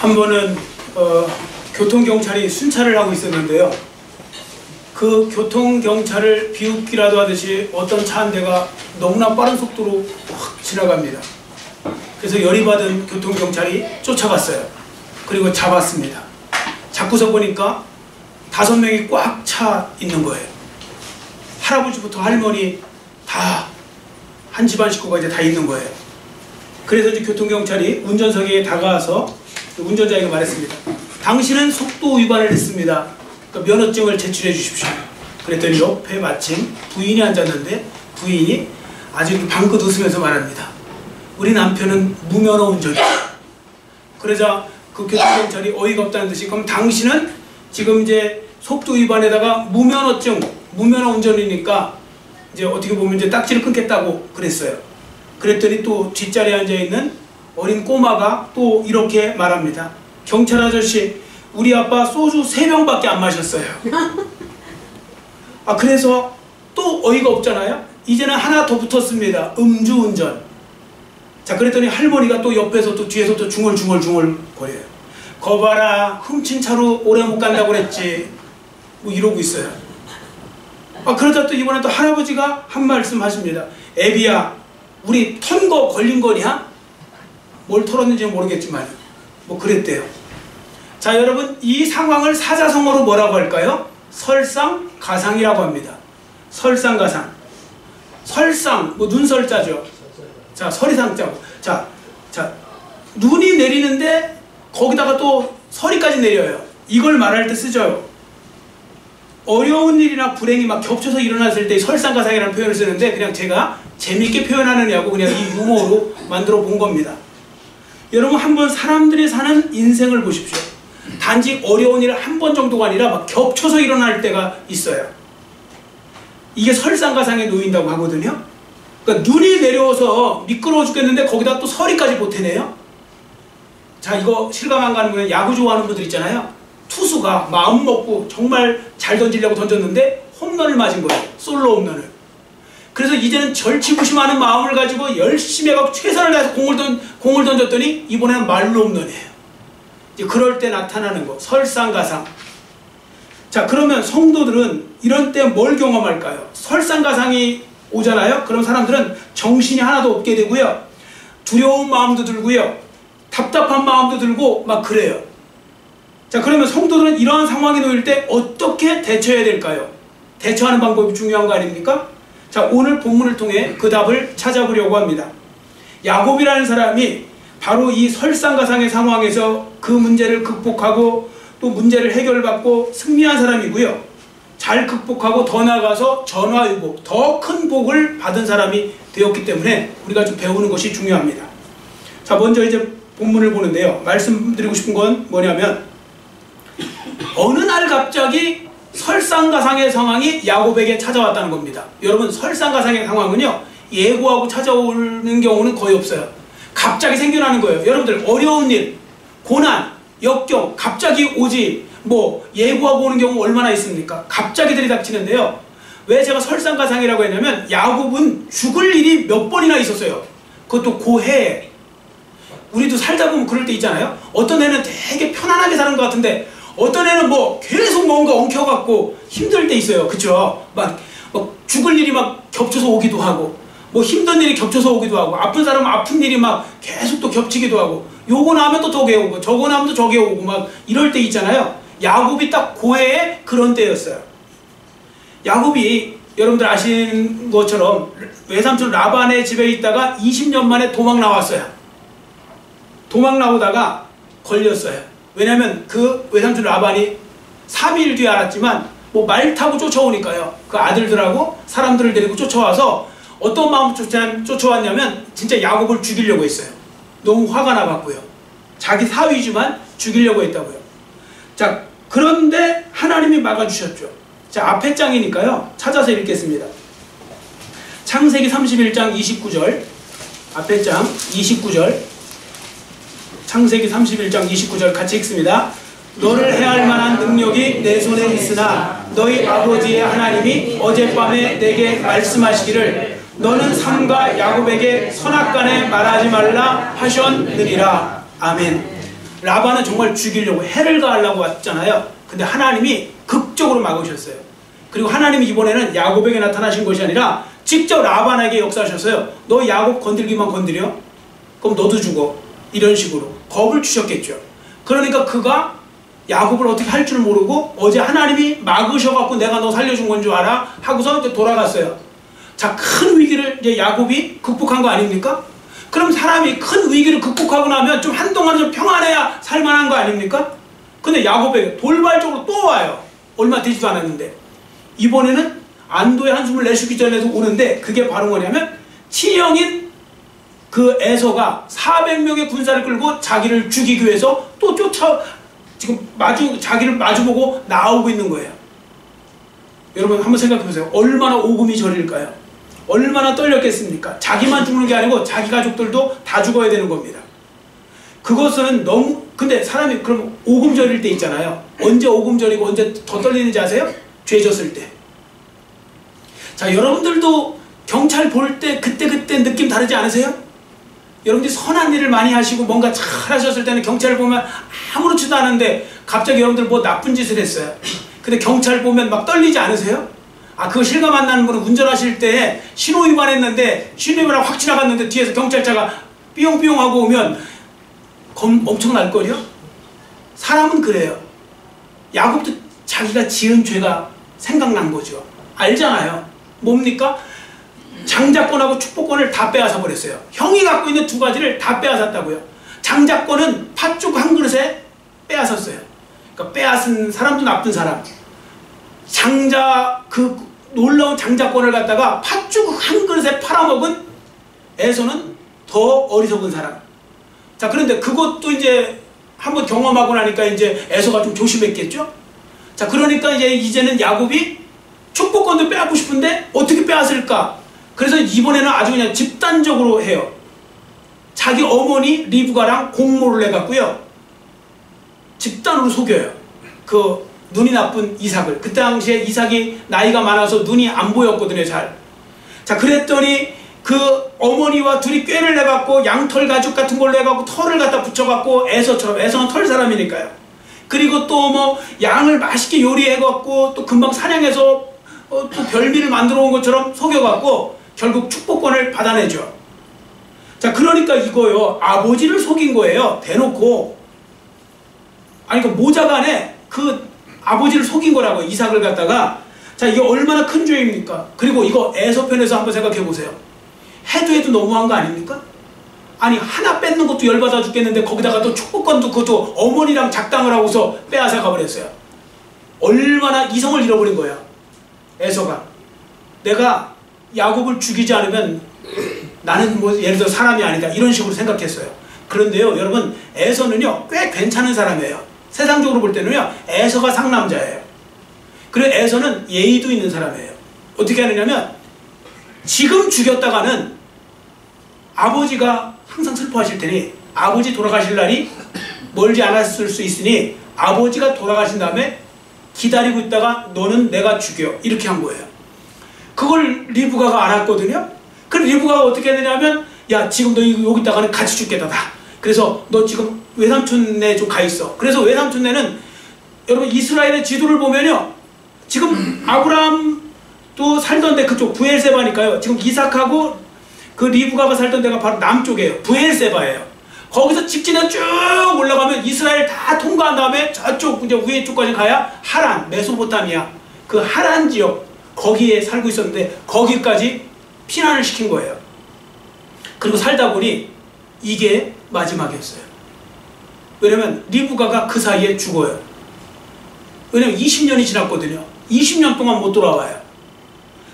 한 번은 교통경찰이 순찰을 하고 있었는데요. 그 교통경찰을 비웃기라도 하듯이 어떤 차 한 대가 너무나 빠른 속도로 확 지나갑니다. 그래서 열이 받은 교통경찰이 쫓아갔어요. 그리고 잡았습니다. 잡고서 보니까 5명이 꽉 차 있는 거예요. 할아버지부터 할머니 다 한 집안 식구가 이제 다 있는 거예요. 그래서 이제 교통경찰이 운전석에 다가와서 운전자에게 말했습니다. 당신은 속도 위반을 했습니다. 그러니까 면허증을 제출해 주십시오. 그랬더니 옆에 마침 부인이 앉았는데 부인이 아주 방긋 웃으면서 말합니다. 우리 남편은 무면허 운전이에요. 그러자 그 교통경찰이 어이가 없다는 듯이 그럼 당신은 지금 이제 속도 위반에다가 무면허증, 무면허 운전이니까 이제 어떻게 보면 이제 딱지를 끊겠다고 그랬어요. 그랬더니 또 뒷자리에 앉아있는 어린 꼬마가 또 이렇게 말합니다. 경찰 아저씨, 우리 아빠 소주 3병밖에 안 마셨어요. 그래서 또 어이가 없잖아요. 이제는 하나 더 붙었습니다. 음주운전. 자, 그랬더니 할머니가 또 옆에서 또 뒤에서 또 중얼중얼 거려요. 거봐라, 훔친 차로 오래 못 간다고 그랬지. 뭐 이러고 있어요. 그러다 또 이번에 또 할아버지가 한 말씀 하십니다. 애비야, 우리 턴 거 걸린 거냐? 뭘 털었는지는 모르겠지만 뭐 그랬대요. 자, 여러분, 이 상황을 사자성어로 뭐라고 할까요? 설상가상이라고 합니다. 설상가상. 설상, 뭐 눈설자죠. 자, 설이상자고. 자, 눈이 내리는데 거기다가 또 서리까지 내려요. 이걸 말할 때 쓰죠. 어려운 일이나 불행이 막 겹쳐서 일어났을 때 설상가상이라는 표현을 쓰는데 그냥 제가 재밌게 표현하느냐고 그냥 이 유머로 만들어 본 겁니다. 여러분, 한번 사람들이 사는 인생을 보십시오. 단지 어려운 일 한 번 정도가 아니라 막 겹쳐서 일어날 때가 있어요. 이게 설상가상에 놓인다고 하거든요. 그러니까 눈이 내려와서 미끄러워 죽겠는데 거기다 또 서리까지 보태네요. 자, 이거 실감 안 가는 분은 야구 좋아하는 분들 있잖아요. 투수가 마음 먹고 정말 잘 던지려고 던졌는데 홈런을 맞은 거예요. 솔로 홈런을. 그래서 이제는 절치부심하는 마음을 가지고 열심히 해서 최선을 다해서 공을 던졌더니 이번에는 말로 홈런이에요. 이제 그럴 때 나타나는 거, 설상가상. 자, 그러면 성도들은 이런 때 뭘 경험할까요? 설상가상이 오잖아요. 그럼 사람들은 정신이 하나도 없게 되고요. 두려운 마음도 들고요. 답답한 마음도 들고 막 그래요. 자, 그러면 성도들은 이러한 상황에 놓일 때 어떻게 대처해야 될까요? 대처하는 방법이 중요한 거 아닙니까? 자, 오늘 본문을 통해 그 답을 찾아보려고 합니다. 야곱이라는 사람이 바로 이 설상가상의 상황에서 그 문제를 극복하고 또 문제를 해결받고 승리한 사람이고요. 잘 극복하고 더 나아가서 전화위복, 더 큰 복을 받은 사람이 되었기 때문에 우리가 좀 배우는 것이 중요합니다. 자, 먼저 이제 본문을 보는데요. 말씀드리고 싶은 건 뭐냐면 어느 날 갑자기 설상가상의 상황이 야곱에게 찾아왔다는 겁니다. 여러분, 설상가상의 상황은요, 예고하고 찾아오는 경우는 거의 없어요. 갑자기 생겨나는 거예요. 여러분들, 어려운 일, 고난, 역경 갑자기 오지 뭐 예고하고 오는 경우 얼마나 있습니까? 갑자기 들이닥치는데요. 왜 제가 설상가상이라고 했냐면 야곱은 죽을 일이 몇 번이나 있었어요. 그것도 고해에. 우리도 살다 보면 그럴 때 있잖아요. 어떤 애는 되게 편안하게 사는 것 같은데 어떤 애는 뭐 계속 뭔가 엉켜갖고 힘들 때 있어요. 그쵸? 막 죽을 일이 막 겹쳐서 오기도 하고 뭐 힘든 일이 겹쳐서 오기도 하고 아픈 사람은 아픈 일이 막 계속 또 겹치기도 하고 요거 나면 또 저게 오고 저거 나면 또 저게 오고 막 이럴 때 있잖아요. 야곱이 딱 고해에 그런 때였어요. 야곱이 여러분들 아시는 것처럼 외삼촌 라반의 집에 있다가 20년 만에 도망 나왔어요. 도망 나오다가 걸렸어요. 왜냐면 그 외삼촌 라반이 3일 뒤에 알았지만 뭐 말 타고 쫓아오니까요. 그 아들들하고 사람들을 데리고 쫓아와서 어떤 마음으로 쫓아왔냐면 진짜 야곱을 죽이려고 했어요. 너무 화가 나갖고요. 자기 사위지만 죽이려고 했다고요. 자, 그런데 하나님이 막아주셨죠. 자, 앞에 장이니까요. 찾아서 읽겠습니다. 창세기 31장 29절. 앞에 장 29절. 창세기 31장 29절 같이 읽습니다. 너를 해할 만한 능력이 내 손에 있으나 너희 아버지의 하나님이 어젯밤에 내게 말씀하시기를 너는 삼가 야곱에게 선악간에 말하지 말라 하셨느니라. 아멘. 라반은 정말 죽이려고 해를 가하려고 왔잖아요. 근데 하나님이 극적으로 막으셨어요. 그리고 하나님이 이번에는 야곱에게 나타나신 것이 아니라 직접 라반에게 역사하셨어요. 너 야곱 건들기만 건드려? 그럼 너도 죽어. 이런 식으로 겁을 주셨겠죠. 그러니까 그가 야곱을 어떻게 할 줄 모르고 어제 하나님이 막으셔갖고 내가 너 살려준 건 줄 알아? 하고서 이제 돌아갔어요. 자, 큰 위기를 이제 야곱이 극복한 거 아닙니까? 그럼 사람이 큰 위기를 극복하고 나면 좀 한동안 좀 평안해야 살만한 거 아닙니까? 근데 야곱에게 돌발적으로 또 와요. 얼마 되지도 않았는데. 이번에는 안도의 한숨을 내쉬기 전에도 오는데 그게 바로 뭐냐면 친형인 그 에서가 400명의 군사를 끌고 자기를 죽이기 위해서 또 지금 자기를 마주보고 나오고 있는 거예요. 여러분 한번 생각해 보세요. 얼마나 오금이 저릴까요? 얼마나 떨렸겠습니까? 자기만 죽는 게 아니고 자기 가족들도 다 죽어야 되는 겁니다. 그것은 너무, 근데 사람이 그럼 오금 저릴 때 있잖아요. 언제 오금 저리고 언제 더 떨리는지 아세요? 죄 졌을 때. 자, 여러분들도 경찰 볼 때 그때 느낌 다르지 않으세요? 여러분들이 선한 일을 많이 하시고 뭔가 잘 하셨을 때는 경찰을 보면 아무렇지도 않은데 갑자기 여러분들 뭐 나쁜 짓을 했어요. 근데 경찰 보면 막 떨리지 않으세요? 아, 그거 실감 안 나는 분은 운전하실 때 신호위반 했는데 신호위반을 확 지나갔는데 뒤에서 경찰차가 삐용삐용 하고 오면 엄청 날걸요? 사람은 그래요. 야곱도 자기가 지은 죄가 생각난 거죠. 알잖아요. 뭡니까? 장자권하고 축복권을 다 빼앗아 버렸어요. 형이 갖고 있는 두 가지를 다 빼앗았다고요. 장자권은 팥죽 한 그릇에 빼앗았어요. 그러니까 빼앗은 사람도 나쁜 사람. 그 놀라운 장자권을 갖다가 팥죽 한 그릇에 팔아먹은 에서는 더 어리석은 사람. 자, 그런데 그것도 이제 한번 경험하고 나니까 이제 에서가 좀 조심했겠죠? 자, 그러니까 이제는 야곱이 축복권도 빼앗고 싶은데 어떻게 빼앗을까? 그래서 이번에는 아주 그냥 집단적으로 해요. 자기 어머니 리브가랑 공모를 해갖고요. 집단으로 속여요. 그 눈이 나쁜 이삭을. 그때 당시에 이삭이 나이가 많아서 눈이 안 보였거든요, 잘. 자, 그랬더니 그 어머니와 둘이 꾀를 내갖고 양털 가죽 같은 걸로 해갖고 털을 갖다 붙여갖고 에서처럼, 에서는 털 사람이니까요. 그리고 또 뭐 양을 맛있게 요리해갖고 또 금방 사냥해서 또 별미를 만들어 온 것처럼 속여갖고 결국 축복권을 받아내죠. 자, 그러니까 이거요. 아버지를 속인 거예요. 대놓고. 아니, 그 모자간에 그 아버지를 속인 거라고, 이삭을 갖다가. 자, 이게 얼마나 큰 죄입니까? 그리고 이거 에서 편에서 한번 생각해 보세요. 해도 너무한 거 아닙니까? 아니, 하나 뺏는 것도 열받아 죽겠는데 거기다가 또 축복권도 그것도 어머니랑 작당을 하고서 빼앗아 가버렸어요. 얼마나 이성을 잃어버린 거야, 에서가. 내가 야곱을 죽이지 않으면 나는 뭐 예를 들어 사람이 아니다, 이런 식으로 생각했어요. 그런데요, 여러분, 에서는요 꽤 괜찮은 사람이에요. 세상적으로 볼 때는요 에서가 상남자예요. 그리고 에서는 예의도 있는 사람이에요. 어떻게 하느냐면 지금 죽였다가는 아버지가 항상 슬퍼하실 테니, 아버지 돌아가실 날이 멀지 않았을 수 있으니 아버지가 돌아가신 다음에 기다리고 있다가 너는 내가 죽여, 이렇게 한 거예요. 그걸 리브가가 알았거든요. 그래서 리브가가 어떻게 했느냐면, 야, 지금 너 여기 있다가는 같이 죽겠다. 그래서 너 지금 외삼촌네 좀 가 있어. 그래서 외삼촌네는, 여러분 이스라엘의 지도를 보면요, 지금 아브라함도 살던 데 그쪽 브엘세바니까요. 지금 이삭하고 그 리브가가 살던 데가 바로 남쪽이에요. 브엘세바예요. 거기서 직진해 쭉 올라가면 이스라엘 다 통과한 다음에 저쪽 이제 위에 쪽까지 가야 하란, 메소포타미아, 그 하란 지역, 거기에 살고 있었는데 거기까지 피난을 시킨 거예요. 그리고 살다 보니 이게 마지막이었어요. 왜냐면 리브가가 그 사이에 죽어요. 왜냐면 20년이 지났거든요. 20년 동안 못 돌아와요.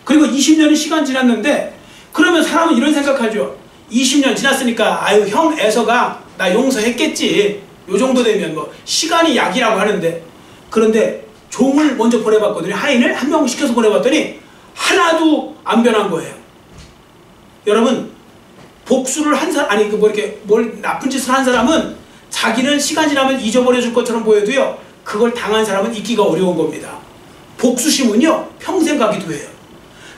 그리고 20년이 시간 지났는데, 그러면 사람은 이런 생각하죠. 20년 지났으니까 아유, 형 에서가 나 용서했겠지, 요 정도 되면 뭐 시간이 약이라고 하는데, 그런데 종을 먼저 보내봤거든요. 하인을 한 명 시켜서 보내봤더니 하나도 안 변한 거예요. 여러분, 복수를 한 사람, 아니 뭐 이렇게 뭘 나쁜 짓을 한 사람은 자기는 시간 지나면 잊어버려 줄 것처럼 보여도요, 그걸 당한 사람은 잊기가 어려운 겁니다. 복수심은요 평생 가기도 해요.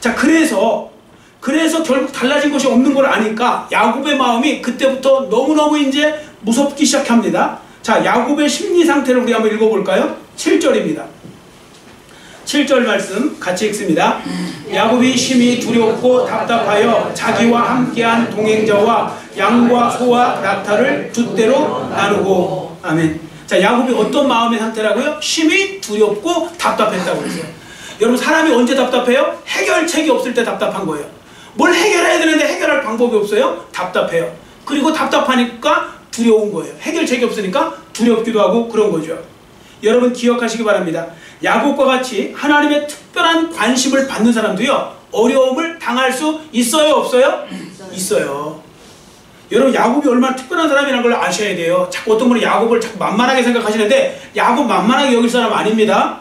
자, 그래서 결국 달라진 것이 없는 걸 아니까 야곱의 마음이 그때부터 너무너무 이제 무섭기 시작합니다. 자, 야곱의 심리 상태를 우리 한번 읽어볼까요? 7절입니다. 7절 말씀 같이 읽습니다. 야곱이 심히 두렵고 답답하여 자기와 함께한 동행자와 양과 소와 낙타를 줏대로 나누고. 아멘. 자, 야곱이 어떤 마음의 상태라고요? 심히 두렵고 답답했다고 그랬어요. 여러분, 사람이 언제 답답해요? 해결책이 없을 때 답답한 거예요. 뭘 해결해야 되는데 해결할 방법이 없어요? 답답해요. 그리고 답답하니까 두려운 거예요. 해결책이 없으니까 두렵기도 하고 그런 거죠. 여러분 기억하시기 바랍니다. 야곱과 같이 하나님의 특별한 관심을 받는 사람도요, 어려움을 당할 수 있어요, 없어요? 있어요. 여러분, 야곱이 얼마나 특별한 사람이라는 걸 아셔야 돼요. 자꾸 어떤 분은 야곱을 자꾸 만만하게 생각하시는데 야곱 만만하게 여길 사람 아닙니다.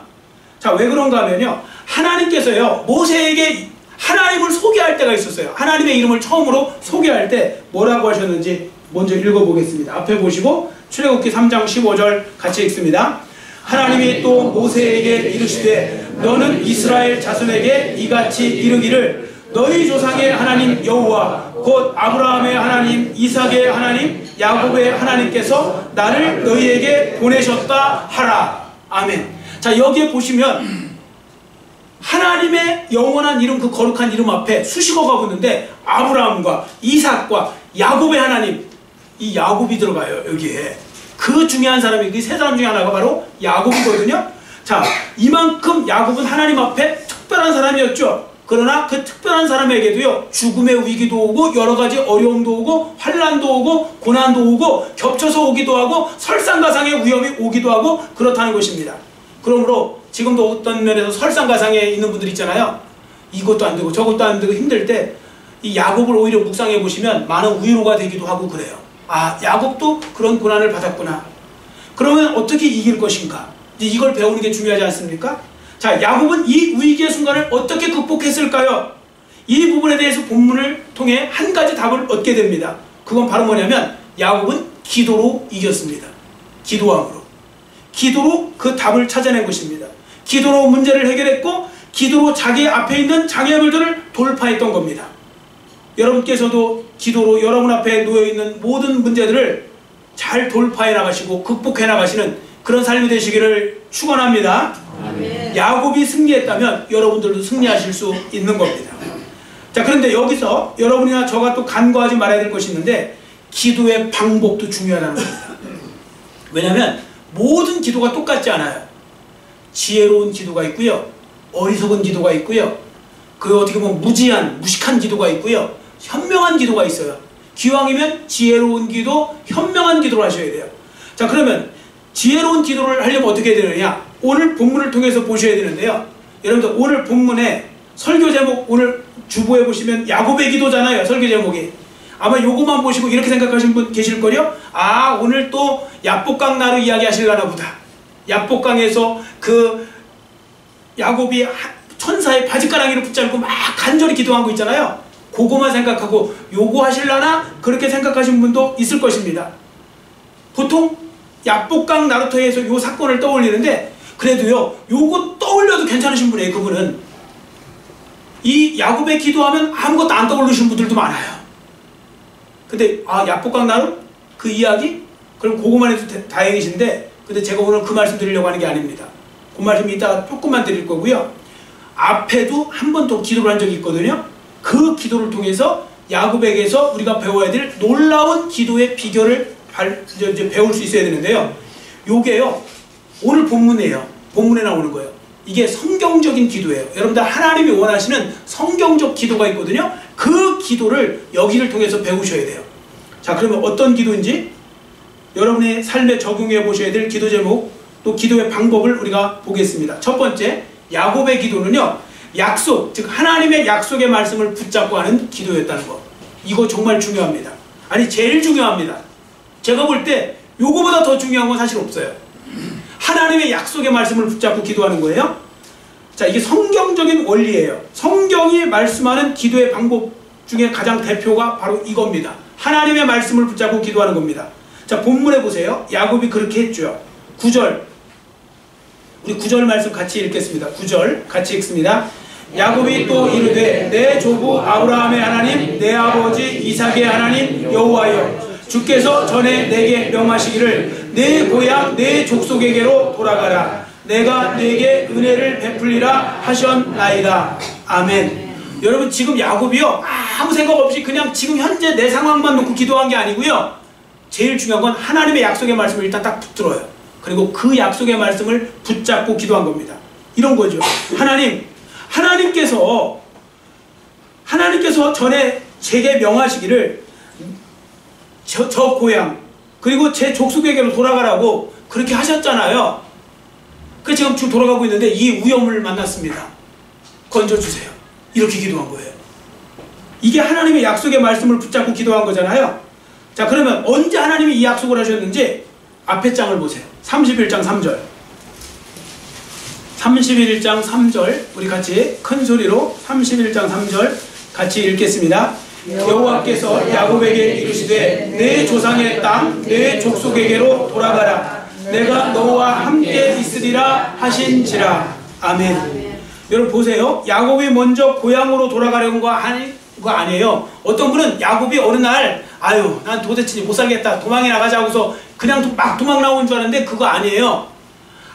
자, 왜 그런가 하면요, 하나님께서요 모세에게 하나님을 소개할 때가 있었어요. 하나님의 이름을 처음으로 소개할 때 뭐라고 하셨는지 먼저 읽어보겠습니다. 앞에 보시고 출애굽기 3장 15절 같이 읽습니다. 하나님이 또 모세에게 이르시되 너는 이스라엘 자손에게 이같이 이르기를 너희 조상의 하나님 여호와 곧 아브라함의 하나님, 이삭의 하나님, 야곱의 하나님께서 나를 너희에게 보내셨다 하라. 아멘. 자, 여기에 보시면 하나님의 영원한 이름, 그 거룩한 이름 앞에 수식어가 붙는데 아브라함과 이삭과 야곱의 하나님, 이 야곱이 들어가요. 여기에 그 중요한 사람이, 그 세 사람 중에 하나가 바로 야곱이거든요. 자, 이만큼 야곱은 하나님 앞에 특별한 사람이었죠. 그러나 그 특별한 사람에게도요, 죽음의 위기도 오고 여러 가지 어려움도 오고 환난도 오고 고난도 오고 겹쳐서 오기도 하고 설상가상의 위험이 오기도 하고 그렇다는 것입니다. 그러므로 지금도 어떤 면에서 설상가상에 있는 분들 있잖아요. 이것도 안 되고 저것도 안 되고 힘들 때 이 야곱을 오히려 묵상해 보시면 많은 위로가 되기도 하고 그래요. 아, 야곱도 그런 고난을 받았구나. 그러면 어떻게 이길 것인가? 이걸 배우는 게 중요하지 않습니까? 자, 야곱은 이 위기의 순간을 어떻게 극복했을까요? 이 부분에 대해서 본문을 통해 한 가지 답을 얻게 됩니다. 그건 바로 뭐냐면 야곱은 기도로 이겼습니다. 기도함으로. 기도로 그 답을 찾아낸 것입니다. 기도로 문제를 해결했고 기도로 자기 앞에 있는 장애물들을 돌파했던 겁니다. 여러분께서도 기도로 여러분 앞에 놓여있는 모든 문제들을 잘 돌파해 나가시고 극복해 나가시는 그런 삶이 되시기를 축원합니다. 아멘. 야곱이 승리했다면 여러분들도 승리하실 수 있는 겁니다. 자, 그런데 여기서 여러분이나 저가 또 간과하지 말아야 될 것이 있는데 기도의 방법도 중요하다는 겁니다. 왜냐하면 모든 기도가 똑같지 않아요. 지혜로운 기도가 있고요, 어리석은 기도가 있고요, 그 어떻게 보면 무식한 기도가 있고요, 현명한 기도가 있어요. 기왕이면 지혜로운 기도, 현명한 기도를 하셔야 돼요. 자, 그러면 지혜로운 기도를 하려면 어떻게 되느냐? 오늘 본문을 통해서 보셔야 되는데요. 여러분들 오늘 본문에 설교 제목, 오늘 주보에 보시면 야곱의 기도잖아요. 설교 제목이. 아마 요거만 보시고 이렇게 생각하시는 분 계실걸요? 아, 오늘 또 야복강 나루 이야기 하시려나 보다. 야복강에서 그 야곱이 천사의 바짓가랑이를 붙잡고 막 간절히 기도한 거 있잖아요. 그거만 생각하고 요거 하실라나? 그렇게 생각하신 분도 있을 것입니다. 보통 야복강 나루터에서 요 사건을 떠올리는데 그래도요, 요거 떠올려도 괜찮으신 분이에요. 그분은 이 야곱의 기도하면 아무것도 안 떠올리시는 분들도 많아요. 근데 아, 야복강 나루? 그 이야기? 그럼 그거만 해도 다행이신데, 근데 제가 오늘 그 말씀 드리려고 하는 게 아닙니다. 그 말씀 이따가 조금만 드릴 거고요, 앞에도 한 번 더 기도를 한 적이 있거든요. 그 기도를 통해서 야곱에게서 우리가 배워야 될 놀라운 기도의 비결을 이제 배울 수 있어야 되는데요. 요게요, 오늘 본문이에요. 본문에 나오는 거예요. 이게 성경적인 기도예요. 여러분들 하나님이 원하시는 성경적 기도가 있거든요. 그 기도를 여기를 통해서 배우셔야 돼요. 자, 그러면 어떤 기도인지 여러분의 삶에 적용해 보셔야 될 기도 제목, 또 기도의 방법을 우리가 보겠습니다. 첫 번째, 야곱의 기도는요, 약속, 즉 하나님의 약속의 말씀을 붙잡고 하는 기도였다는 거. 이거 정말 중요합니다. 아니, 제일 중요합니다. 제가 볼 때 요거보다 더 중요한 건 사실 없어요. 하나님의 약속의 말씀을 붙잡고 기도하는 거예요. 자, 이게 성경적인 원리예요. 성경이 말씀하는 기도의 방법 중에 가장 대표가 바로 이겁니다. 하나님의 말씀을 붙잡고 기도하는 겁니다. 자, 본문에 보세요. 야곱이 그렇게 했죠. 9절, 우리 9절 말씀 같이 읽겠습니다. 9절 같이 읽습니다. 야곱이 또 이르되 내 조부 아브라함의 하나님, 내 아버지 이삭의 하나님 여호와여, 주께서 전에 내게 명하시기를 내 고향 내 족속에게로 돌아가라. 내가 네게 은혜를 베풀리라 하셨나이다. 아멘. 여러분 지금 야곱이요 아무 생각 없이 그냥 지금 현재 내 상황만 놓고 기도한 게 아니고요. 제일 중요한 건 하나님의 약속의 말씀을 일단 딱 붙들어요. 그리고 그 약속의 말씀을 붙잡고 기도한 겁니다. 이런 거죠. 하나님께서 전에 제게 명하시기를 저 고향 그리고 제 족속에게로 돌아가라고 그렇게 하셨잖아요. 그 지금 돌아가고 있는데 이 위험을 만났습니다. 건져주세요. 이렇게 기도한 거예요. 이게 하나님의 약속의 말씀을 붙잡고 기도한 거잖아요. 자, 그러면 언제 하나님이 이 약속을 하셨는지 앞에 장을 보세요. 31장 3절. 31장 3절 우리 같이 큰 소리로 31장 3절 같이 읽겠습니다. 여호와께서 야곱에게 이르시되 내 조상의 땅 내 족속에게로 돌아가라. 내가 너와 함께 있으리라 하신지라. 아멘. 여러분 보세요. 야곱이 먼저 고향으로 돌아가려는 거 아니에요. 어떤 분은 야곱이 어느 날 아유 난 도대체 못 살겠다 도망이 나가자고서 그냥 막 도망 나온 줄 알았는데 그거 아니에요.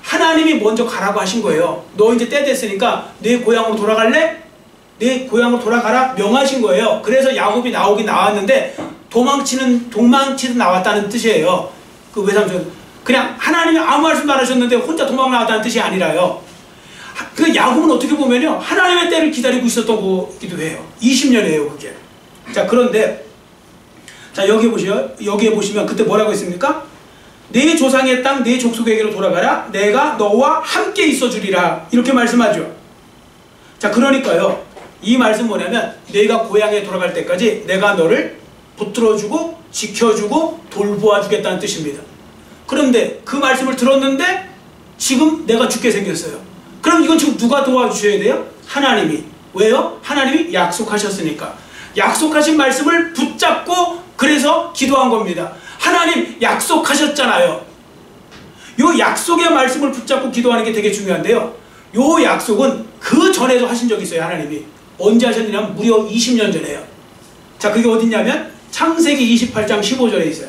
하나님이 먼저 가라고 하신 거예요. 너 이제 때 됐으니까 내 고향으로 돌아갈래? 내 고향으로 돌아가라 명하신 거예요. 그래서 야곱이 나오긴 나왔는데 도망치듯 나왔다는 뜻이에요. 그 외삼촌 그냥 하나님이 아무 말씀도 안 하셨는데 혼자 도망 나왔다는 뜻이 아니라요. 그 야곱은 어떻게 보면요 하나님의 때를 기다리고 있었던 거기도 해요. 20년이에요 그게. 자 그런데 자 여기에 보시면 그때 뭐라고 했습니까? 내 조상의 땅 내 족속에게로 돌아가라. 내가 너와 함께 있어 주리라. 이렇게 말씀하죠. 자 그러니까요 이 말씀 뭐냐면 내가 고향에 돌아갈 때까지 내가 너를 붙들어주고 지켜주고 돌보아 주겠다는 뜻입니다. 그런데 그 말씀을 들었는데 지금 내가 죽게 생겼어요. 그럼 이건 지금 누가 도와주셔야 돼요? 하나님이. 왜요? 하나님이 약속하셨으니까. 약속하신 말씀을 붙잡고 그래서 기도한 겁니다. 하나님 약속하셨잖아요. 요 약속의 말씀을 붙잡고 기도하는 게 되게 중요한데요. 요 약속은 그 전에도 하신 적이 있어요. 하나님이. 언제 하셨냐면 무려 20년 전에요. 자 그게 어딨냐면 창세기 28장 15절에 있어요.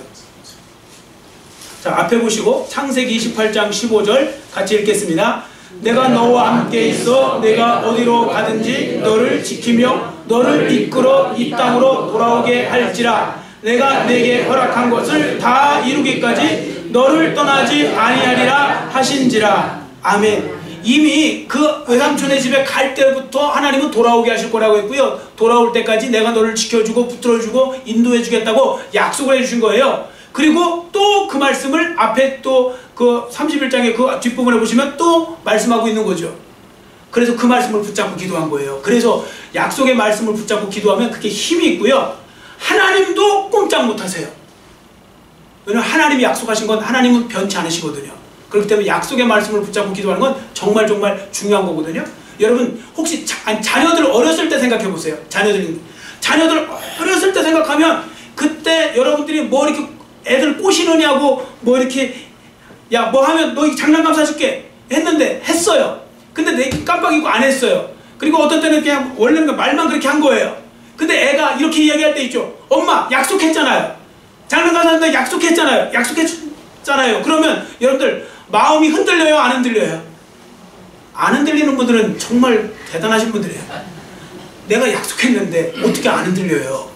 자 앞에 보시고 창세기 28장 15절 같이 읽겠습니다. 내가 너와 함께 있어 내가 어디로 가든지 너를 지키며 너를 이끌어 이 땅으로 돌아오게 할지라. 내가 내게 허락한 것을 다 이루기까지 너를 떠나지 아니하리라 하신지라. 아멘. 이미 그 외삼촌의 집에 갈 때부터 하나님은 돌아오게 하실 거라고 했고요. 돌아올 때까지 내가 너를 지켜주고 붙들어주고 인도해 주겠다고 약속을 해주신 거예요. 그리고 또 그 말씀을 앞에 또 그 31장의 그 뒷부분에 보시면 또 말씀하고 있는 거죠. 그래서 그 말씀을 붙잡고 기도한 거예요. 그래서 약속의 말씀을 붙잡고 기도하면 그게 힘이 있고요. 하나님도 꼼짝 못하세요. 왜냐하면 하나님이 약속하신 건 하나님은 변치 않으시거든요. 그렇기 때문에 약속의 말씀을 붙잡고 기도하는 건 정말 중요한 거거든요. 여러분 혹시 자녀들 어렸을 때 생각해 보세요. 자녀들 어렸을 때 생각하면 그때 여러분들이 뭐 이렇게 애들 꼬시느냐고 뭐 이렇게 야 뭐 하면 너 장난감 사줄게 했는데 했어요. 근데 내 깜빡 잊고 안 했어요. 그리고 어떤 때는 그냥 원래는 말만 그렇게 한 거예요. 근데 애가 이렇게 이야기할 때 있죠. 엄마 약속했잖아요. 장난감 사는데 약속했잖아요. 그러면 여러분들 마음이 흔들려요? 안 흔들려요? 안 흔들리는 분들은 정말 대단하신 분들이에요. 내가 약속했는데 어떻게 안 흔들려요?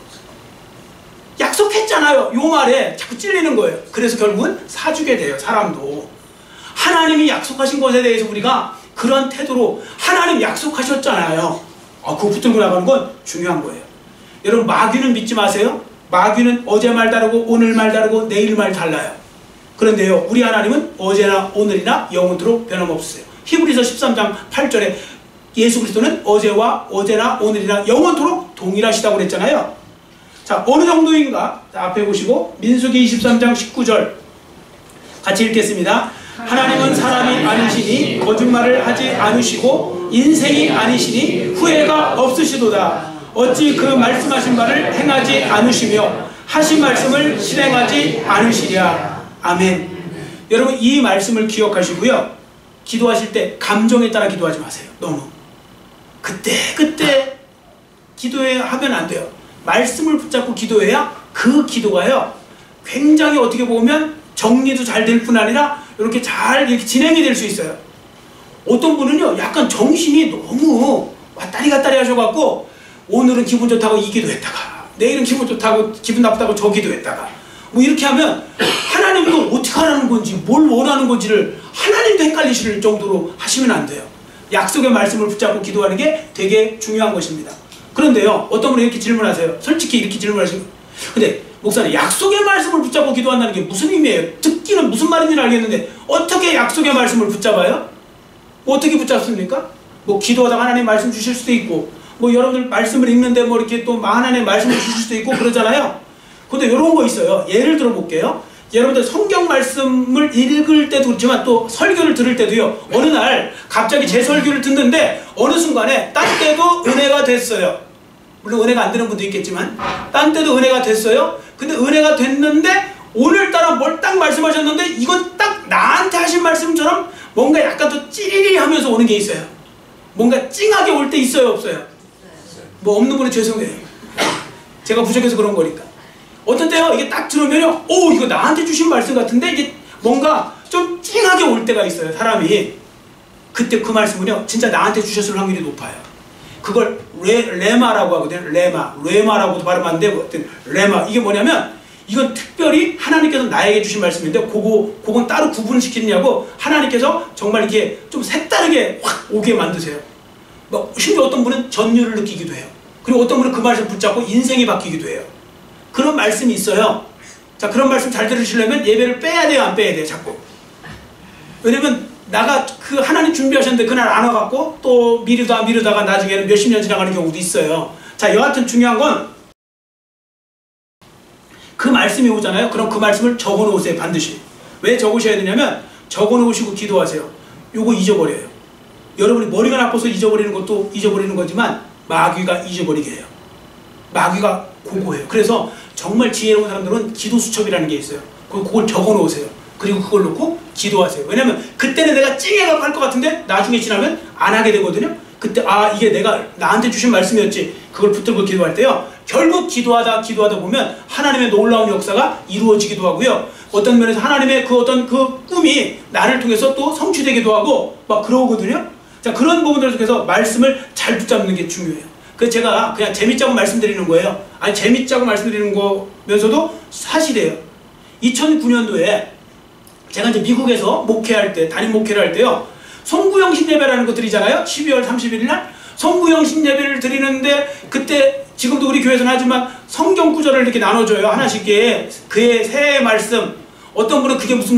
약속했잖아요. 요 말에 자꾸 찔리는 거예요. 그래서 결국은 사주게 돼요. 사람도. 하나님이 약속하신 것에 대해서 우리가 그런 태도로 하나님 약속하셨잖아요. 그거 붙들고 나가는 건 중요한 거예요. 여러분 마귀는 믿지 마세요. 마귀는 어제 말 다르고 오늘 말 다르고 내일 말 달라요. 그런데요 우리 하나님은 어제나 오늘이나 영원토록 변함없으세요. 히브리서 13장 8절에 예수 그리스도는 어제나 오늘이나 영원토록 동일하시다고 그랬잖아요. 자 어느 정도인가? 자, 앞에 보시고 민수기 23장 19절 같이 읽겠습니다. 하나님은 사람이 아니시니 거짓말을 하지 않으시고 인생이 아니시니 후회가 없으시도다. 어찌 그 말씀하신 바를 행하지 않으시며 하신 말씀을 실행하지 않으시랴. 아멘. 여러분 이 말씀을 기억하시고요. 기도하실 때 감정에 따라 기도하지 마세요. 너무 그때 기도하면 안 돼요. 말씀을 붙잡고 기도해야 그 기도가요 굉장히 어떻게 보면 정리도 잘 될 뿐 아니라 이렇게 잘 이렇게 진행이 될 수 있어요. 어떤 분은요, 약간 정신이 너무 왔다리 갔다리 하셔갖고, 오늘은 기분 좋다고 이 기도했다가, 내일은 기분 좋다고, 기분 나쁘다고 저 기도했다가, 뭐 이렇게 하면 하나님도 어떻게 하라는 건지, 뭘 원하는 건지를 하나님도 헷갈리실 정도로 하시면 안 돼요. 약속의 말씀을 붙잡고 기도하는 게 되게 중요한 것입니다. 그런데요, 어떤 분이 이렇게 질문하세요. 솔직히 이렇게 질문하시고, 근데 목사님, 약속의 말씀을 붙잡고 기도한다는 게 무슨 의미예요? 듣기는 무슨 말인지 알겠는데 어떻게 약속의 말씀을 붙잡아요? 뭐 어떻게 붙잡습니까? 뭐 기도하다가 하나님 말씀 주실 수도 있고, 뭐 여러분들 말씀을 읽는데 뭐 이렇게 또 하나님 말씀을 주실 수도 있고 그러잖아요. 근데 이런 거 있어요. 예를 들어 볼게요. 여러분들 성경 말씀을 읽을 때도 그렇지만 또 설교를 들을 때도요, 어느 날 갑자기 제 설교를 듣는데 어느 순간에 딴 때도 은혜가 됐어요. 물론 은혜가 안 되는 분도 있겠지만 딴 때도 은혜가 됐어요. 근데 은혜가 됐는데 오늘따라 뭘 딱 말씀하셨는데 이건 딱 나한테 하신 말씀처럼 뭔가 약간 또 찌리리 하면서 오는 게 있어요. 뭔가 찡하게 올 때 있어요, 없어요? 뭐 없는 분은 죄송해요. 제가 부족해서 그런 거니까. 어떤 때요, 이게 딱 들으면요, 오, 이거 나한테 주신 말씀 같은데 이게 뭔가 좀 찡하게 올 때가 있어요, 사람이. 그때 그 말씀은요, 진짜 나한테 주셨을 확률이 높아요. 그걸 레마라고 하거든요. 레마라고도 발음하는데 레마. 이게 뭐냐면 이건 특별히 하나님께서 나에게 주신 말씀인데 그건 따로 구분시키느냐고 하나님께서 정말 이렇게 좀 색다르게 확 오게 만드세요. 뭐 심지어 어떤 분은 전율을 느끼기도 해요. 그리고 어떤 분은 그 말씀 붙잡고 인생이 바뀌기도 해요. 그런 말씀이 있어요. 자, 그런 말씀 잘 들으시려면 예배를 빼야 돼요, 안 빼야 돼요, 자꾸? 왜냐면 나가 그 하나님 준비하셨는데 그날 안 와갖고 또 미루다가 나중에는 몇십 년 지나가는 경우도 있어요. 자, 여하튼 중요한 건 그 말씀이 오잖아요. 그럼 그 말씀을 적어놓으세요, 반드시. 왜 적으셔야 되냐면 적어놓으시고 기도하세요. 요거 잊어버려요. 여러분이 머리가 나빠서 잊어버리는 것도 잊어버리는 거지만 마귀가 잊어버리게 해요. 마귀가 고고해요. 그래서 정말 지혜로운 사람들은 기도 수첩이라는 게 있어요. 그걸 적어놓으세요. 그리고 그걸 놓고 기도하세요. 왜냐면 그때는 내가 찡해가고 할 것 같은데 나중에 지나면 안 하게 되거든요. 그때 아, 이게 내가 나한테 주신 말씀이었지. 그걸 붙들고 기도할 때요, 결국 기도하다 보면 하나님의 놀라운 역사가 이루어지기도 하고요, 어떤 면에서 하나님의 그 어떤 그 꿈이 나를 통해서 또 성취되기도 하고 막 그러거든요. 자, 그런 부분들을 통해서 말씀을 잘 붙잡는 게 중요해요. 그래서 제가 그냥 재밌자고 말씀드리는 거예요. 아니, 재밌자고 말씀드리는 거면서도 사실이에요. 2009년도에 제가 이제 미국에서 목회할 때, 담임 목회를 할 때요, 송구영신 예배라는 거 드리잖아요. 12월 31일 날 송구영신 예배를 드리는데, 그때 지금도 우리 교회에서는 하지만 성경 구절을 이렇게 나눠줘요, 하나씩에. 그의 새해 말씀. 어떤 분은 그게 무슨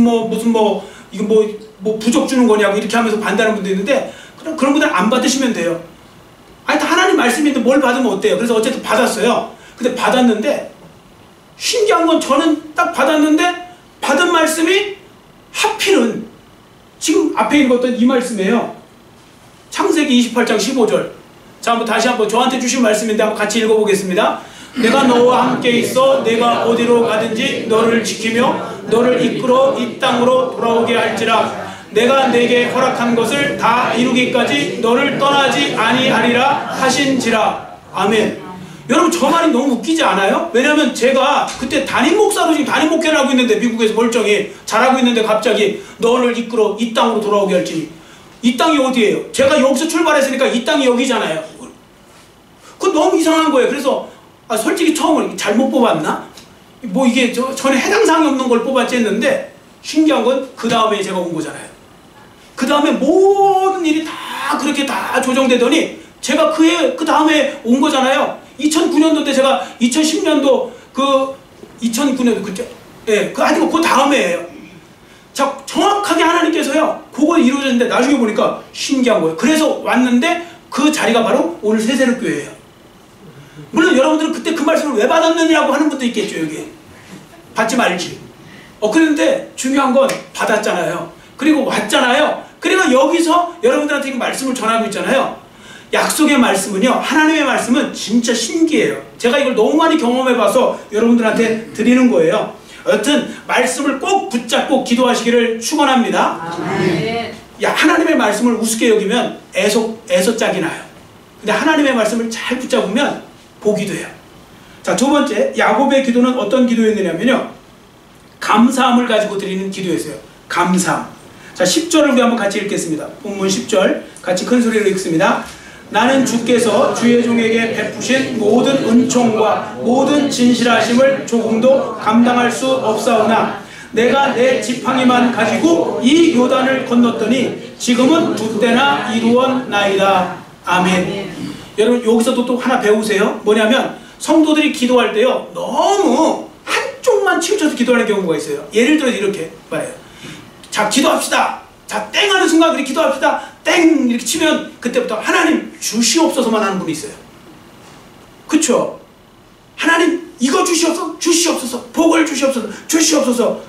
이거 뭐 부족 주는 거냐고 이렇게 하면서 반대하는 분도 있는데, 그런 분들은 안 받으시면 돼요. 아니, 다 하나님 말씀인데 뭘 받으면 어때요? 그래서 어쨌든 받았어요. 근데 받았는데 신기한 건, 저는 딱 받았는데 받은 말씀이 하필은 지금 앞에 읽었던 이 말씀이에요. 창세기 28장 15절. 자, 한번 다시 한번 저한테 주신 말씀인데 한번 같이 읽어보겠습니다. 내가 너와 함께 있어 내가 어디로 가든지 너를 지키며 너를 이끌어 이 땅으로 돌아오게 할지라. 내가 내게 허락한 것을 다 이루기까지 너를 떠나지 아니하리라 하신지라. 아멘. 여러분, 저 말이 너무 웃기지 않아요? 왜냐면 제가 그때 담임 목사로 지금 담임 목회를 하고 있는데, 미국에서 멀쩡히 잘하고 있는데 갑자기 너를 이끌어 이 땅으로 돌아오게 할지. 이 땅이 어디예요? 제가 여기서 출발했으니까 이 땅이 여기잖아요. 그거 너무 이상한 거예요. 그래서 솔직히 처음으로 잘못 뽑았나? 뭐 이게 전에 해당 사항이 없는 걸 뽑았지 했는데, 신기한 건 그 다음에 제가 온 거잖아요. 그 다음에 모든 일이 다 그렇게 다 조정되더니 제가 그 다음에 온 거잖아요. 2009년도 때 제가 2010년도 2009년도 그때, 예, 아니고 그 다음에예요. 자, 정확하게 하나님께서요, 그걸 이루어졌는데 나중에 보니까 신기한 거예요. 그래서 왔는데 그 자리가 바로 오늘 새세력교회예요. 물론 여러분들은 그때 그 말씀을 왜 받았느냐고 하는 분도 있겠죠, 여기. 받지 말지. 그런데 중요한 건 받았잖아요. 그리고 왔잖아요. 그리고 여기서 여러분들한테 이 말씀을 전하고 있잖아요. 약속의 말씀은요, 하나님의 말씀은 진짜 신기해요. 제가 이걸 너무 많이 경험해봐서 여러분들한테 드리는 거예요. 여튼 말씀을 꼭 붙잡고 기도하시기를 축원합니다. 야, 하나님의 말씀을 우습게 여기면 애서짝이 나요. 근데 하나님의 말씀을 잘 붙잡으면 복이 돼요. 자, 두 번째, 야곱의 기도는 어떤 기도였느냐면요, 감사함을 가지고 드리는 기도였어요. 감사함. 자, 10절을 우리 한번 같이 읽겠습니다. 본문 10절 같이 큰 소리로 읽습니다. 나는 주께서 주의 종에게 베푸신 모든 은총과 모든 진실하심을 조금도 감당할 수 없사오나 내가 내 지팡이만 가지고 이 요단을 건넜더니 지금은 두 때나 이루었나이다. 아멘. 여러분 여기서도 또 하나 배우세요. 뭐냐면 성도들이 기도할 때요 너무 한쪽만 치우쳐서 기도하는 경우가 있어요. 예를 들어서 이렇게 말해요. 자, 기도합시다. 자, 땡 하는 순간 그렇게 기도합시다. 땡 이렇게 치면 그때부터 하나님 주시옵소서만 하는 분이 있어요. 그쵸? 하나님 이거 주시옵소서, 주시옵소서, 복을 주시옵소서, 주시옵소서.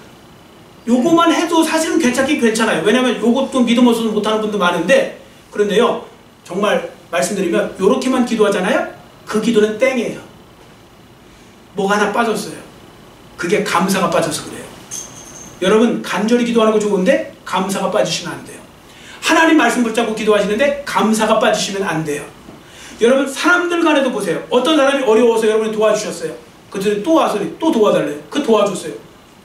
요거만 해도 사실은 괜찮아요. 왜냐면 요것도 믿음 없어서 못하는 분도 많은데, 그런데요 정말 말씀드리면 요렇게만 기도하잖아요. 그 기도는 땡이에요. 뭐가 하나 빠졌어요. 그게 감사가 빠져서 그래요. 여러분 간절히 기도하는 거 좋은데 감사가 빠지시면 안 돼요. 하나님 말씀 붙잡고 기도하시는데 감사가 빠지시면 안 돼요. 여러분 사람들 간에도 보세요. 어떤 사람이 어려워서 여러분이 도와주셨어요. 그때 또 와서 또 도와달래요. 그 도와줬어요.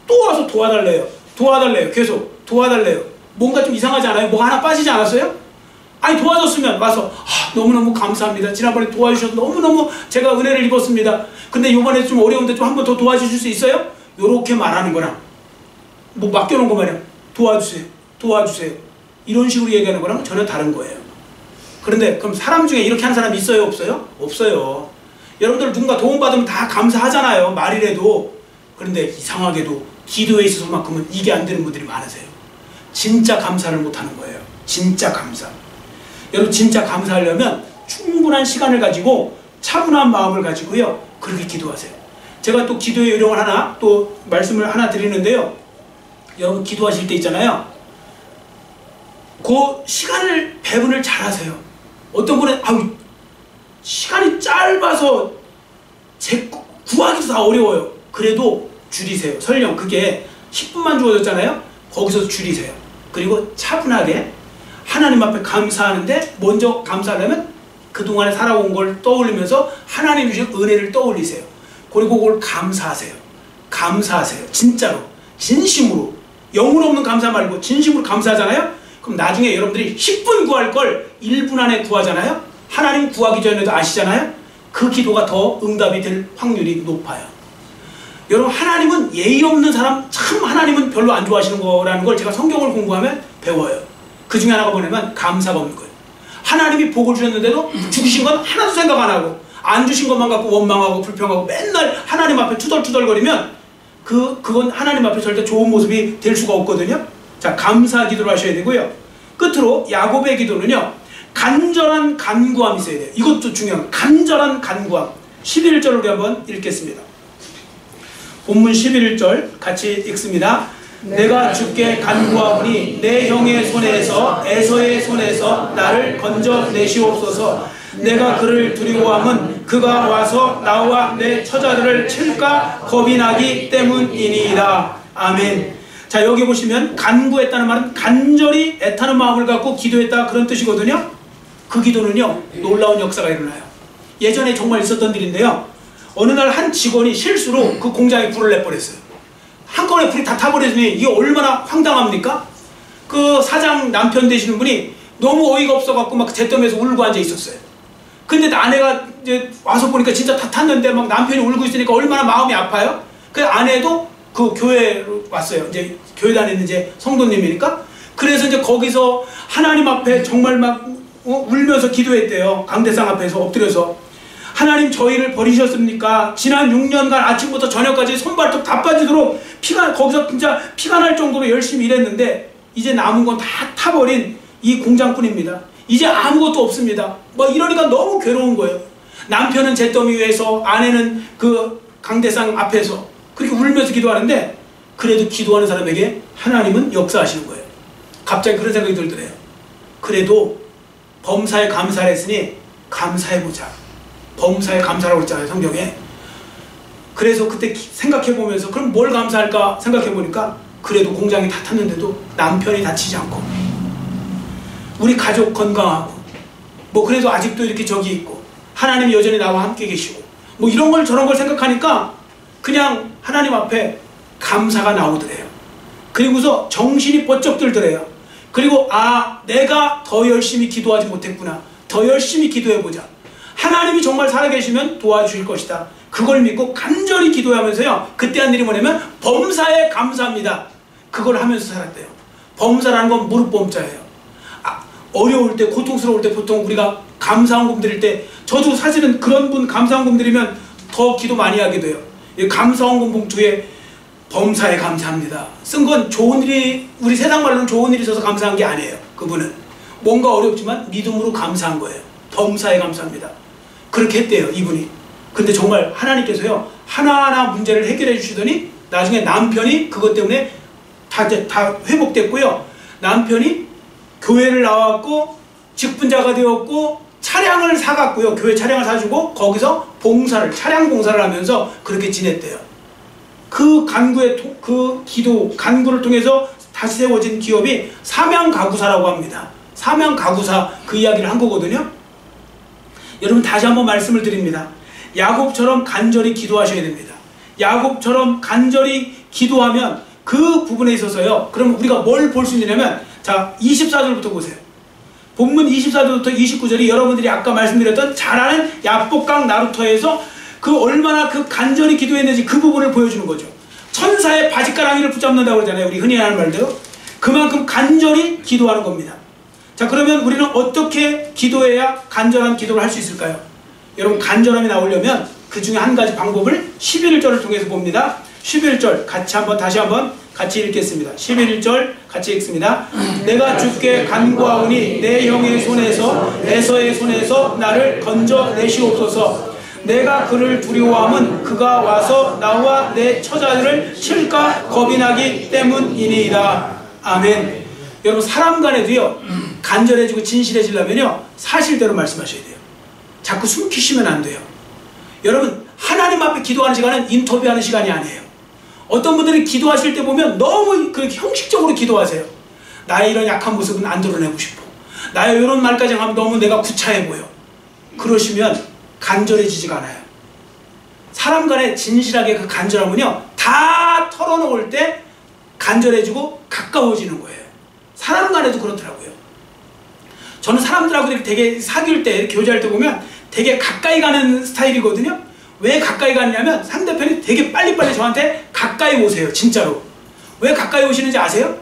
또 와서 도와달래요. 도와달래요. 계속 도와달래요. 뭔가 좀 이상하지 않아요? 뭐가 하나 빠지지 않았어요? 아니 도와줬으면 와서 너무너무 감사합니다. 지난번에 도와주셔서 너무너무 제가 은혜를 입었습니다. 근데 이번에 좀 어려운데 좀 한 번 더 도와주실 수 있어요? 요렇게 말하는 거랑 뭐 맡겨놓은 거 마냥 도와주세요. 도와주세요. 이런 식으로 얘기하는 거랑 전혀 다른 거예요. 그런데 그럼 사람 중에 이렇게 하는 사람이 있어요? 없어요? 없어요. 여러분들 누군가 도움받으면 다 감사하잖아요. 말이라도. 그런데 이상하게도 기도에 있어서만큼은 이게 안 되는 분들이 많으세요. 진짜 감사를 못하는 거예요. 진짜 감사. 여러분 진짜 감사하려면 충분한 시간을 가지고 차분한 마음을 가지고요 그렇게 기도하세요. 제가 또 기도의 요령을 하나 또 말씀을 하나 드리는데요. 여러분 기도하실 때 있잖아요. 그 시간을 배분을 잘 하세요. 어떤 분은 시간이 짧아서 구하기도 다 어려워요. 그래도 줄이세요. 설령 그게 10분만 주어졌잖아요. 거기서 줄이세요. 그리고 차분하게 하나님 앞에 감사하는데 먼저 감사하려면 그동안에 살아온 걸 떠올리면서 하나님 주신 은혜를 떠올리세요. 그리고 그걸 감사하세요. 감사하세요. 진짜로 진심으로 영혼 없는 감사 말고 진심으로 감사하잖아요. 그럼 나중에 여러분들이 10분 구할 걸 1분 안에 구하잖아요. 하나님 구하기 전에도 아시잖아요. 그 기도가 더 응답이 될 확률이 높아요. 여러분 하나님은 예의 없는 사람 참 하나님은 별로 안 좋아하시는 거라는 걸 제가 성경을 공부하면 배워요. 그 중에 하나가 뭐냐면 감사가 없는 거예요. 하나님이 복을 주셨는데도 주신 건 하나도 생각 안 하고 안 주신 것만 갖고 원망하고 불평하고 맨날 하나님 앞에 투덜투덜거리면 그건 하나님 앞에 절대 좋은 모습이 될 수가 없거든요. 자, 감사 기도를 하셔야 되고요. 끝으로 야곱의 기도는요 간절한 간구함이 있어야 돼요. 이것도 중요한 간절한 간구함. 11절 우리 한번 읽겠습니다. 본문 11절 같이 읽습니다. 내가 주께 간구하오니 내 형의 손에서 에서의 손에서 나를 건져내시옵소서. 내가 그를 두려워함은 그가 와서 나와 내 처자들을 칠까 겁이 나기 때문이니이다. 아멘. 자, 여기 보시면 간구했다는 말은 간절히 애타는 마음을 갖고 기도했다 그런 뜻이거든요. 그 기도는요 놀라운 역사가 일어나요. 예전에 정말 있었던 일인데요. 어느 날 한 직원이 실수로 그 공장에 불을 내버렸어요. 한꺼번에 불이 다 타버렸으니 이게 얼마나 황당합니까? 그 사장 남편 되시는 분이 너무 어이가 없어갖고 막 잿더미에서 울고 앉아 있었어요. 근데 아내가 이제 와서 보니까 진짜 다 탔는데 막 남편이 울고 있으니까 얼마나 마음이 아파요? 그 아내도 그 교회로 왔어요. 이제 교회 다니는 이제 성도님이니까. 그래서 이제 거기서 하나님 앞에 정말 막 울면서 기도했대요. 강대상 앞에서 엎드려서. 하나님 저희를 버리셨습니까? 지난 6년간 아침부터 저녁까지 손발톱 다 빠지도록 거기서 진짜 피가 날 정도로 열심히 일했는데 이제 남은 건 다 타버린 이 공장뿐입니다. 이제 아무것도 없습니다. 뭐 이러니까 너무 괴로운 거예요. 남편은 잿더미 위에서 아내는 그 강대상 앞에서 그렇게 울면서 기도하는데 그래도 기도하는 사람에게 하나님은 역사하시는 거예요. 갑자기 그런 생각이 들더래요. 그래도 범사에 감사를 했으니 감사해보자. 범사에 감사라고 했잖아요, 성경에. 그래서 그때 생각해보면서 그럼 뭘 감사할까 생각해보니까 그래도 공장이 다 탔는데도 남편이 다치지 않고 우리 가족 건강하고 뭐 그래도 아직도 이렇게 저기 있고 하나님이 여전히 나와 함께 계시고 뭐 이런 걸 저런 걸 생각하니까 그냥 하나님 앞에 감사가 나오더래요. 그리고서 정신이 번쩍 들더래요. 그리고 내가 더 열심히 기도하지 못했구나. 더 열심히 기도해보자. 하나님이 정말 살아계시면 도와주실 것이다. 그걸 믿고 간절히 기도하면서요. 그때 한 일이 뭐냐면 범사에 감사합니다. 그걸 하면서 살았대요. 범사라는 건 무릎 범자예요. 어려울 때, 고통스러울 때 보통 우리가 감사헌금 드릴 때, 저도 사실은 그런 분 감사헌금 드리면 더 기도 많이 하게 돼요. 이 감사헌금 봉투에 범사에 감사합니다 쓴 건 좋은 일이, 우리 세상 말로는 좋은 일이 있어서 감사한 게 아니에요. 그분은 뭔가 어렵지만 믿음으로 감사한 거예요. 범사에 감사합니다. 그렇게 했대요, 이분이. 근데 정말 하나님께서요, 하나하나 문제를 해결해 주시더니 나중에 남편이 그것 때문에 다 회복됐고요. 남편이 교회를 나왔고 직분자가 되었고 차량을 사갔고요. 교회 차량을 사주고 거기서 차량 봉사를 하면서 그렇게 지냈대요. 그 간구를 통해서 다시 세워진 기업이 삼양가구사라고 합니다. 삼양가구사, 그 이야기를 한 거거든요. 여러분, 다시 한번 말씀을 드립니다. 야곱처럼 간절히 기도하셔야 됩니다. 야곱처럼 간절히 기도하면 그 부분에 있어서요, 그럼 우리가 뭘 볼 수 있느냐면, 자, 24절부터 보세요. 본문 24절부터 29절이 여러분들이 아까 말씀드렸던 잘 아는 야복강 나루터에서 얼마나 간절히 기도했는지 그 부분을 보여주는 거죠. 천사의 바짓가랑이를 붙잡는다고 그러잖아요. 우리 흔히 하는 말대로. 그만큼 간절히 기도하는 겁니다. 자, 그러면 우리는 어떻게 기도해야 간절한 기도를 할 수 있을까요? 여러분, 간절함이 나오려면 그 중에 한 가지 방법을 11절을 통해서 봅니다. 11절 다시 한번 같이 읽겠습니다. 11절 같이 읽습니다. 내가 주께 간구하오니 내 형의 손에서 에서의 손에서 나를 건져내시옵소서. 내가 그를 두려워함은 그가 와서 나와 내 처자들을 칠까 겁이 나기 때문이니이다. 아멘. 여러분, 사람 간에도요, 간절해지고 진실해지려면요, 사실대로 말씀하셔야 돼요. 자꾸 숨기시면 안 돼요. 여러분, 하나님 앞에 기도하는 시간은 인터뷰하는 시간이 아니에요. 어떤 분들은 기도하실 때 보면 너무 그렇게 형식적으로 기도하세요. 나의 이런 약한 모습은 안 드러내고 싶어. 나의 이런 말까지 하면 너무 내가 구차해 보여. 그러시면 간절해지지가 않아요. 사람 간에 진실하게 그 간절함은요, 다 털어놓을 때 간절해지고 가까워지는 거예요. 사람 간에도 그렇더라고요. 저는 사람들하고 되게 사귈 때, 교제할 때 보면 되게 가까이 가는 스타일이거든요. 왜 가까이 가느냐면 상대편이 되게 빨리빨리 저한테 가까이 오세요. 진짜로. 왜 가까이 오시는지 아세요?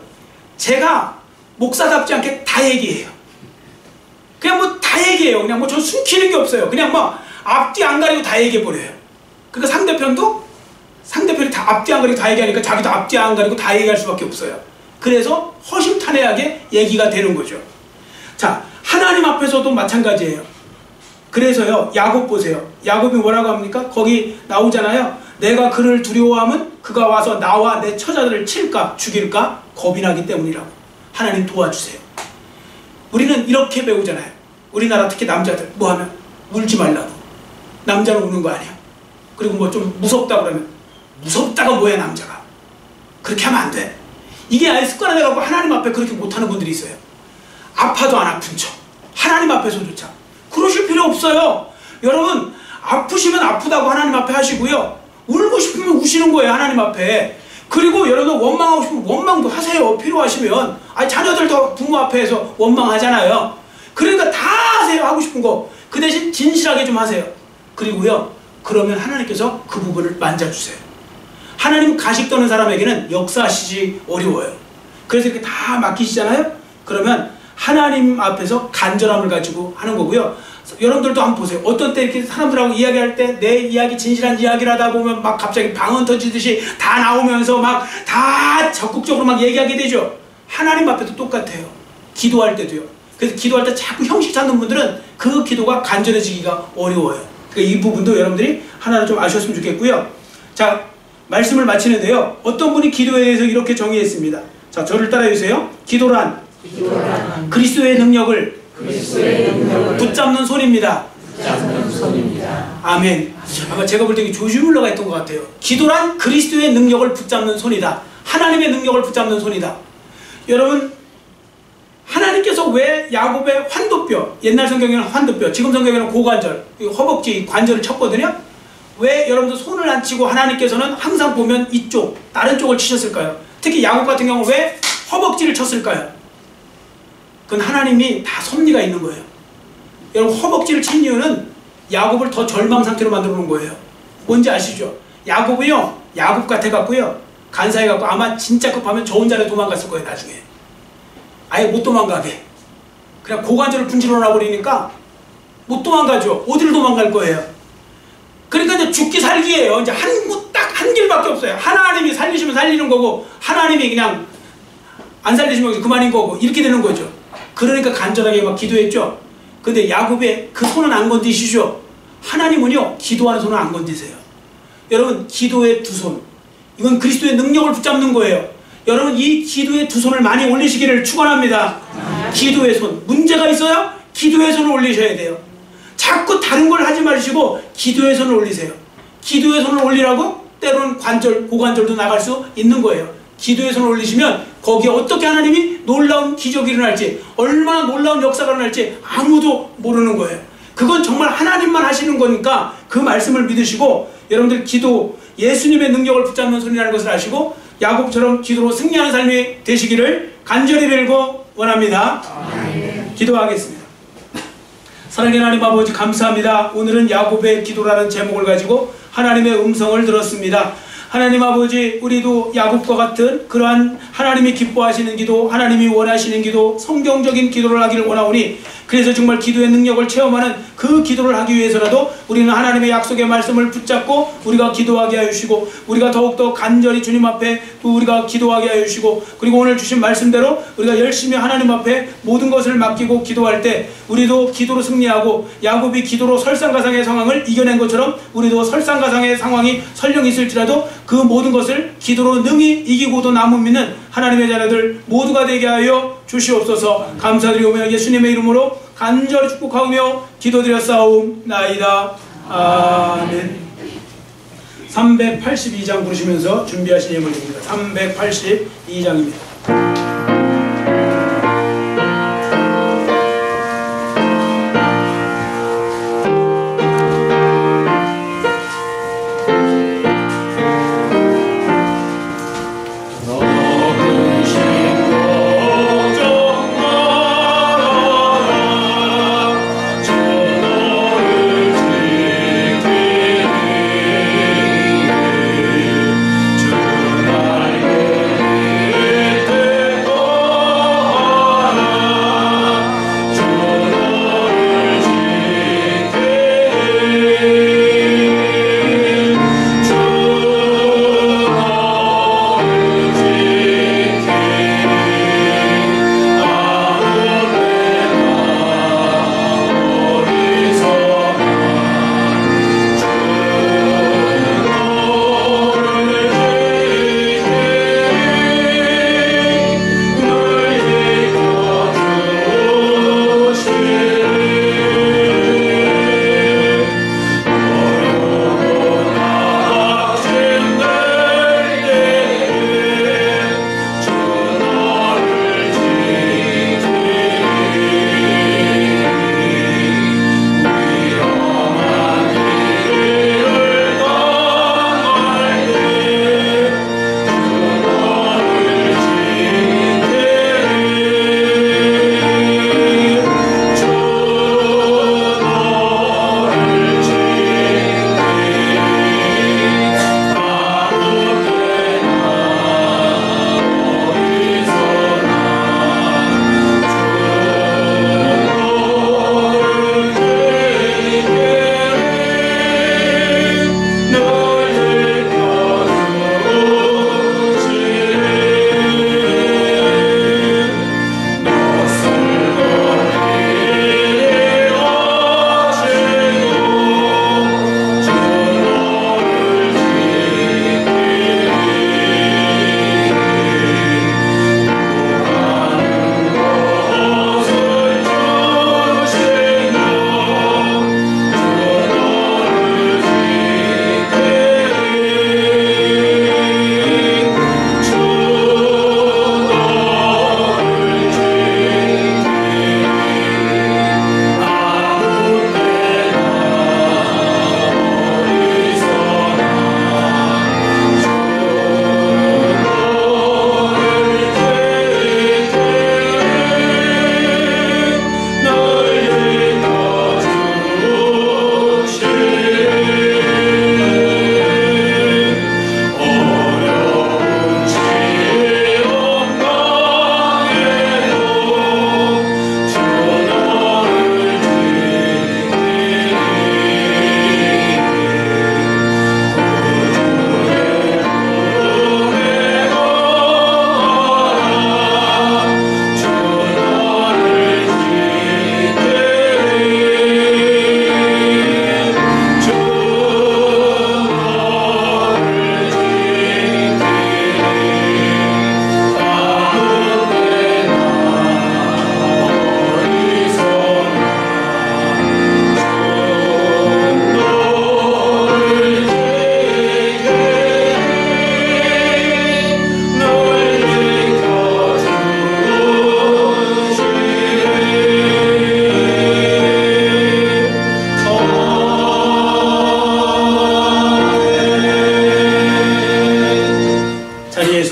제가 목사답지 않게 다 얘기해요. 그냥 다 얘기해요. 그냥 저 숨기는 게 없어요. 그냥 앞뒤 안 가리고 다 얘기해버려요. 그러니까 상대편이 다 앞뒤 안 가리고 다 얘기하니까 자기도 앞뒤 안 가리고 다 얘기할 수밖에 없어요. 그래서 허심탄회하게 얘기가 되는 거죠. 자, 하나님 앞에서도 마찬가지예요. 그래서요, 야곱 보세요. 야곱이 뭐라고 합니까? 거기 나오잖아요. 내가 그를 두려워하면 그가 와서 나와 내 처자들을 칠까 죽일까 겁이 나기 때문이라고. 하나님 도와주세요. 우리는 이렇게 배우잖아요. 우리나라 특히 남자들 뭐하면 울지 말라고. 남자는 우는 거 아니야. 그리고 좀 무섭다 그러면 무섭다가 뭐야 남자가. 그렇게 하면 안 돼. 이게 아예 습관화돼갖고 하나님 앞에 그렇게 못하는 분들이 있어요. 아파도 안 아픈 척. 하나님 앞에서조차. 그러실 필요 없어요. 여러분, 아프시면 아프다고 하나님 앞에 하시고요. 울고 싶으면 우시는 거예요. 하나님 앞에. 그리고 여러분 원망하고 싶으면 원망도 하세요. 필요하시면. 자녀들도 부모 앞에서 원망하잖아요. 그러니까 다 하세요. 하고 싶은 거. 그 대신 진실하게 좀 하세요. 그리고요, 그러면 하나님께서 그 부분을 만져주세요. 하나님 가식 떠는 사람에게는 역사하시기 어려워요. 그래서 이렇게 다 맡기시잖아요. 그러면 하나님 앞에서 간절함을 가지고 하는 거고요. 여러분들도 한번 보세요. 어떤 때 이렇게 사람들하고 이야기할 때 내 이야기, 진실한 이야기를 하다 보면 갑자기 방언 터지듯이 다 나오면서 다 적극적으로 얘기하게 되죠. 하나님 앞에도 똑같아요. 기도할 때도요. 그래서 기도할 때 자꾸 형식 찾는 분들은 그 기도가 간절해지기가 어려워요. 그러니까 이 부분도 여러분들이 하나를 좀 아셨으면 좋겠고요. 자, 말씀을 마치는데요. 어떤 분이 기도에 대해서 이렇게 정의했습니다. 자, 저를 따라해주세요. 기도란 그리스도의 능력을 붙잡는 손입니다. 아멘. 아마 제가 볼 때 조지 뮬러가 했던 것 같아요. 기도란 그리스도의 능력을 붙잡는 손이다. 하나님의 능력을 붙잡는 손이다. 여러분, 하나님께서 왜 야곱의 환도뼈, 옛날 성경에는 환도뼈, 지금 성경에는 고관절, 허벅지 관절을 쳤거든요. 왜 여러분들 손을 안 치고 하나님께서는 항상 보면 이쪽, 다른 쪽을 치셨을까요? 특히 야곱 같은 경우 왜 허벅지를 쳤을까요? 그건 하나님이 다 섭리가 있는 거예요. 여러분 허벅지를 친 이유는 야곱을 더 절망 상태로 만들어 놓은 거예요. 뭔지 아시죠? 야곱이요, 야곱 같아갖고요, 간사해갖고 아마 진짜 급하면 저 혼자라도 도망갔을 거예요. 나중에 아예 못 도망가게 그냥 고관절을 분질러 놔버리니까 못 도망가죠. 어디를 도망갈 거예요? 그러니까 이제 죽기 살기예요. 이제 딱 한 길밖에 없어요. 하나님이 살리시면 살리는 거고, 하나님이 그냥 안 살리시면 그만인 거고, 이렇게 되는 거죠. 그러니까 간절하게 막 기도했죠. 근데 야곱의 그 손은 안 건드시죠. 하나님은요, 기도하는 손은 안 건드세요. 여러분, 기도의 두 손, 이건 그리스도의 능력을 붙잡는 거예요. 여러분, 이 기도의 두 손을 많이 올리시기를 축원합니다. 기도의 손, 문제가 있어요? 기도의 손을 올리셔야 돼요. 자꾸 다른 걸 하지 마시고 기도의 손을 올리세요. 기도의 손을 올리라고 때로는 고관절도 나갈 수 있는 거예요. 기도의 손을 올리시면 거기에 어떻게 하나님이 놀라운 기적이 일어날지, 얼마나 놀라운 역사가 일어날지 아무도 모르는 거예요. 그건 정말 하나님만 하시는 거니까 그 말씀을 믿으시고, 여러분들 기도, 예수님의 능력을 붙잡는 손이라는 것을 아시고 야곱처럼 기도로 승리하는 삶이 되시기를 간절히 빌고 원합니다. 기도하겠습니다. 사랑하는 하나님 아버지, 감사합니다. 오늘은 야곱의 기도라는 제목을 가지고 하나님의 음성을 들었습니다. 하나님 아버지, 우리도 야곱과 같은 그러한 하나님이 기뻐하시는 기도, 하나님이 원하시는 기도, 성경적인 기도를 하기를 원하오니, 그래서 정말 기도의 능력을 체험하는 그 기도를 하기 위해서라도 우리는 하나님의 약속의 말씀을 붙잡고 우리가 기도하게 하여 주시고, 우리가 더욱더 간절히 주님 앞에 또 우리가 기도하게 하여 주시고, 그리고 오늘 주신 말씀대로 우리가 열심히 하나님 앞에 모든 것을 맡기고 기도할 때 우리도 기도로 승리하고, 야곱이 기도로 설상가상의 상황을 이겨낸 것처럼 우리도 설상가상의 상황이 설령 있을지라도 그 모든 것을 기도로 능히 이기고도 남은 믿는 하나님의 자녀들 모두가 되게 하여 주시옵소서. 감사드리오며 예수님의 이름으로 간절히 축복하며 기도드렸사옵나이다. 아멘. 382장 부르시면서 준비하신 예물 드립니다. 382장입니다.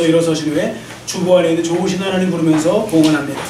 일어서신 후에 주보 안에 있는 좋으신 하나님 부르면서 봉헌합니다.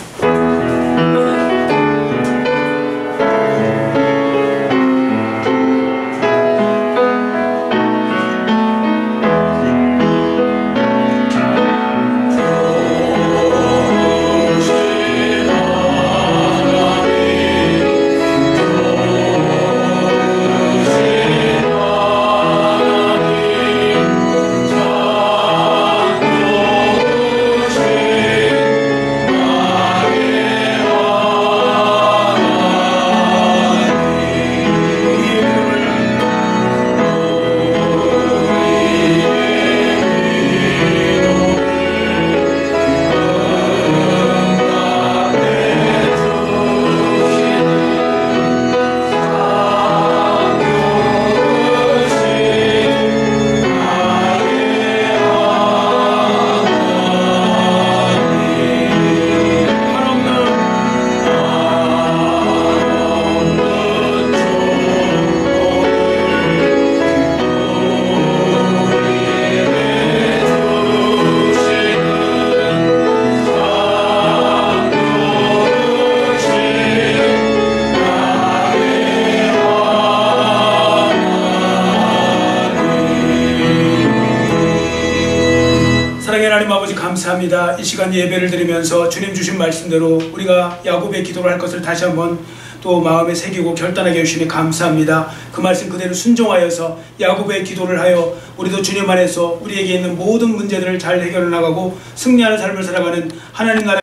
사랑의 하나님 아버지 감사합니다. 이 시간 예배를 드리면서 주님 주신 말씀대로 우리가 야곱의 기도를 할 것을 다시 한번 또 마음에 새기고 결단하게 해주시니 감사합니다. 그 말씀 그대로 순종하여서 야곱의 기도를 하여 우리도 주님 안에서 우리에게 있는 모든 문제들을 잘 해결해 나가고 승리하는 삶을 살아가는 하나님 나라